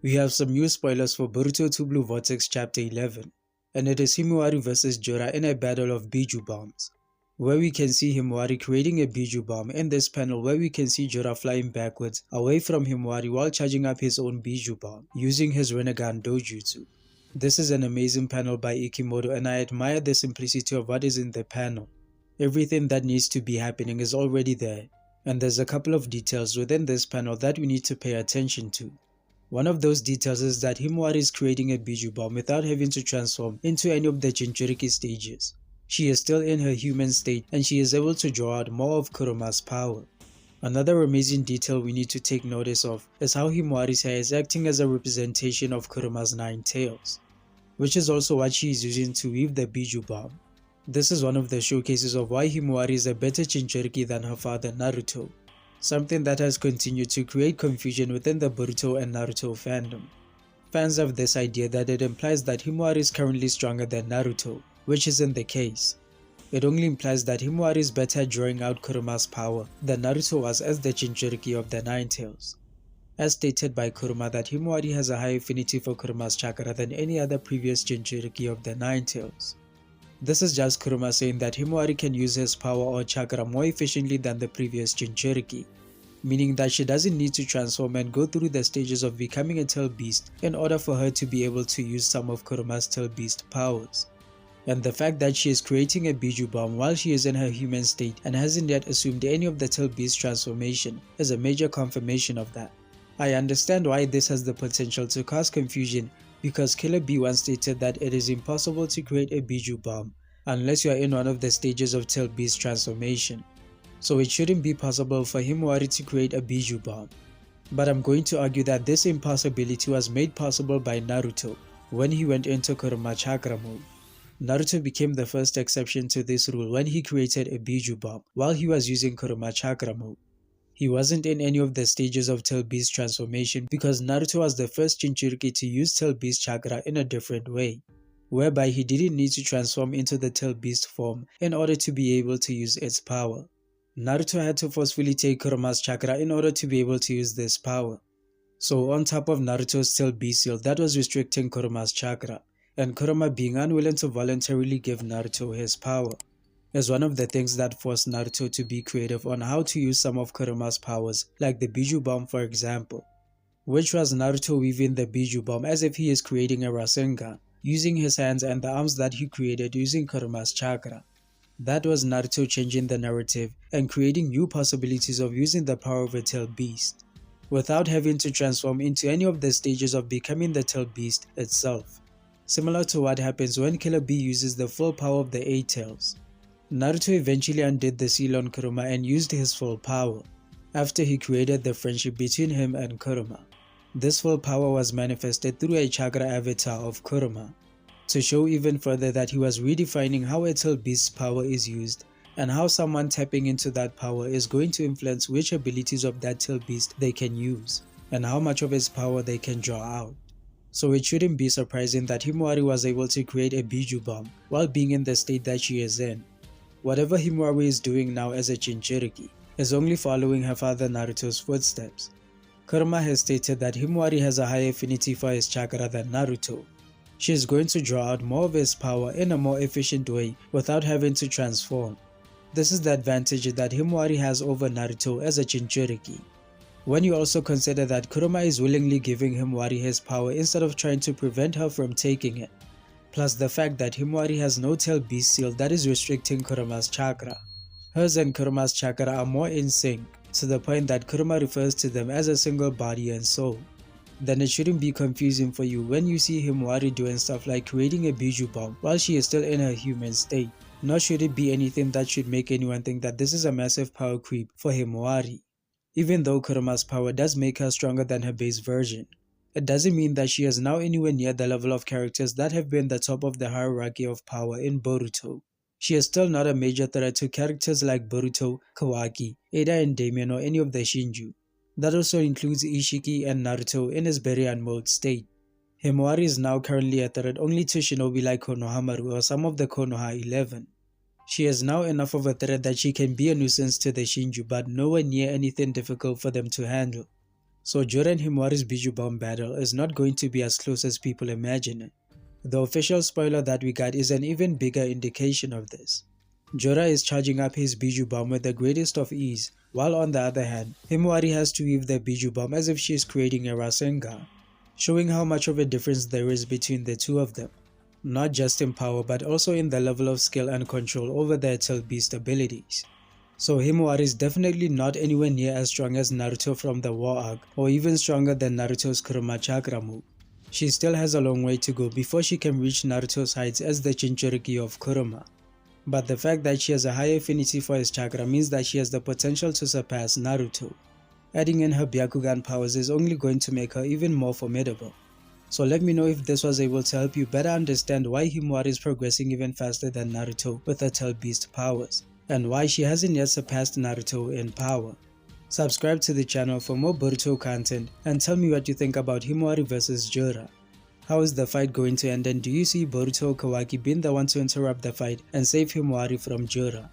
We have some new spoilers for Boruto 2 Blue Vortex Chapter 11, and it is Himawari vs Jura in a battle of Biju bombs, where we can see Himawari creating a Biju bomb in this panel where we can see Jura flying backwards away from Himawari while charging up his own Biju bomb using his Rinnegan Dojutsu. This is an amazing panel by Ikimoto and I admire the simplicity of what is in the panel. Everything that needs to be happening is already there, and there's a couple of details within this panel that we need to pay attention to. One of those details is that Himawari is creating a Biju bomb without having to transform into any of the Jinchuuriki stages. She is still in her human state and she is able to draw out more of Kuruma's power. Another amazing detail we need to take notice of is how Himawari's hair is acting as a representation of Kuruma's 9 tails, which is also what she is using to weave the Biju bomb. This is one of the showcases of why Himawari is a better Jinchuuriki than her father Naruto, something that has continued to create confusion within the Boruto and Naruto fandom. Fans have this idea that it implies that Himawari is currently stronger than Naruto, which isn't the case. It only implies that Himawari is better at drawing out Kuruma's power than Naruto was as the Jinchuuriki of the 9 tails. As stated by Kuruma that Himawari has a high affinity for Kuruma's chakra than any other previous Jinchuuriki of the 9 tails. This is just Kuruma saying that Himawari can use his power or chakra more efficiently than the previous Jinchuuriki, meaning that she doesn't need to transform and go through the stages of becoming a tail beast in order for her to be able to use some of Kuruma's tail beast powers. And the fact that she is creating a Biju bomb while she is in her human state and hasn't yet assumed any of the tail beast transformation is a major confirmation of that. I understand why this has the potential to cause confusion, because Killer B once stated that it is impossible to create a Biju bomb unless you are in one of the stages of tail beast transformation. So it shouldn't be possible for Himawari to create a Biju bomb. But I'm going to argue that this impossibility was made possible by Naruto when he went into Kuruma Chakra mode. Naruto became the first exception to this rule when he created a Biju bomb while he was using Kuruma Chakra mode. He wasn't in any of the stages of tail beast transformation because Naruto was the first Jinchuuriki to use tail beast chakra in a different way, whereby he didn't need to transform into the tail beast form in order to be able to use its power. Naruto had to forcefully take Kuruma's chakra in order to be able to use this power. So on top of Naruto's tail beast seal that was restricting Kuruma's chakra, and Kuruma being unwilling to voluntarily give Naruto his power, is one of the things that forced Naruto to be creative on how to use some of Kuruma's powers, like the Biju bomb for example, which was Naruto weaving the Biju bomb as if he is creating a Rasengan, using his hands and the arms that he created using Kuruma's chakra. That was Naruto changing the narrative and creating new possibilities of using the power of a tail beast, without having to transform into any of the stages of becoming the tail beast itself, similar to what happens when Killer B uses the full power of the 8 tails. Naruto eventually undid the seal on Kuruma and used his full power, after he created the friendship between him and Kuruma. This full power was manifested through a chakra avatar of Kuruma, to show even further that he was redefining how a tail beast's power is used and how someone tapping into that power is going to influence which abilities of that tail beast they can use, and how much of its power they can draw out. So it shouldn't be surprising that Himawari was able to create a Biju bomb while being in the state that she is in. Whatever Himawari is doing now as a Jinchuuriki is only following her father Naruto's footsteps. Kuruma has stated that Himawari has a higher affinity for his chakra than Naruto. She is going to draw out more of his power in a more efficient way without having to transform. This is the advantage that Himawari has over Naruto as a Jinchuuriki. When you also consider that Kuruma is willingly giving Himawari his power instead of trying to prevent her from taking it, plus the fact that Himawari has no tail beast seal that is restricting Kuruma's chakra. Hers and Kuruma's chakra are more in sync, to the point that Kuruma refers to them as a single body and soul. Then it shouldn't be confusing for you when you see Himawari doing stuff like creating a Biju bomb while she is still in her human state, nor should it be anything that should make anyone think that this is a massive power creep for Himawari. Even though Kuruma's power does make her stronger than her base version, it doesn't mean that she is now anywhere near the level of characters that have been the top of the hierarchy of power in Boruto. She is still not a major threat to characters like Boruto, Kawaki, Ada and Damien or any of the Shinju. That also includes Ishiki and Naruto in his Beryan mode state. Himawari is now currently a threat only to shinobi like Konohamaru or some of the Konoha 11. She is now enough of a threat that she can be a nuisance to the Shinju but nowhere near anything difficult for them to handle. So Jura and Himawari's Biju Bomb battle is not going to be as close as people imagine it. The official spoiler that we got is an even bigger indication of this. Jura is charging up his Biju Bomb with the greatest of ease, while on the other hand, Himawari has to weave the Biju Bomb as if she is creating a Rasengan, showing how much of a difference there is between the two of them, not just in power but also in the level of skill and control over their Tail Beast abilities. So Himawari is definitely not anywhere near as strong as Naruto from the War Arc, or even stronger than Naruto's Kurama Chakra move. She still has a long way to go before she can reach Naruto's heights as the Jinchuuriki of Kurama. But the fact that she has a high affinity for his chakra means that she has the potential to surpass Naruto. Adding in her Byakugan powers is only going to make her even more formidable. So let me know if this was able to help you better understand why Himawari is progressing even faster than Naruto with her Tail Beast powers, and why she hasn't yet surpassed Naruto in power. Subscribe to the channel for more Boruto content and tell me what you think about Himawari vs Jura. How is the fight going to end, and do you see Boruto or Kawaki being the one to interrupt the fight and save Himawari from Jura?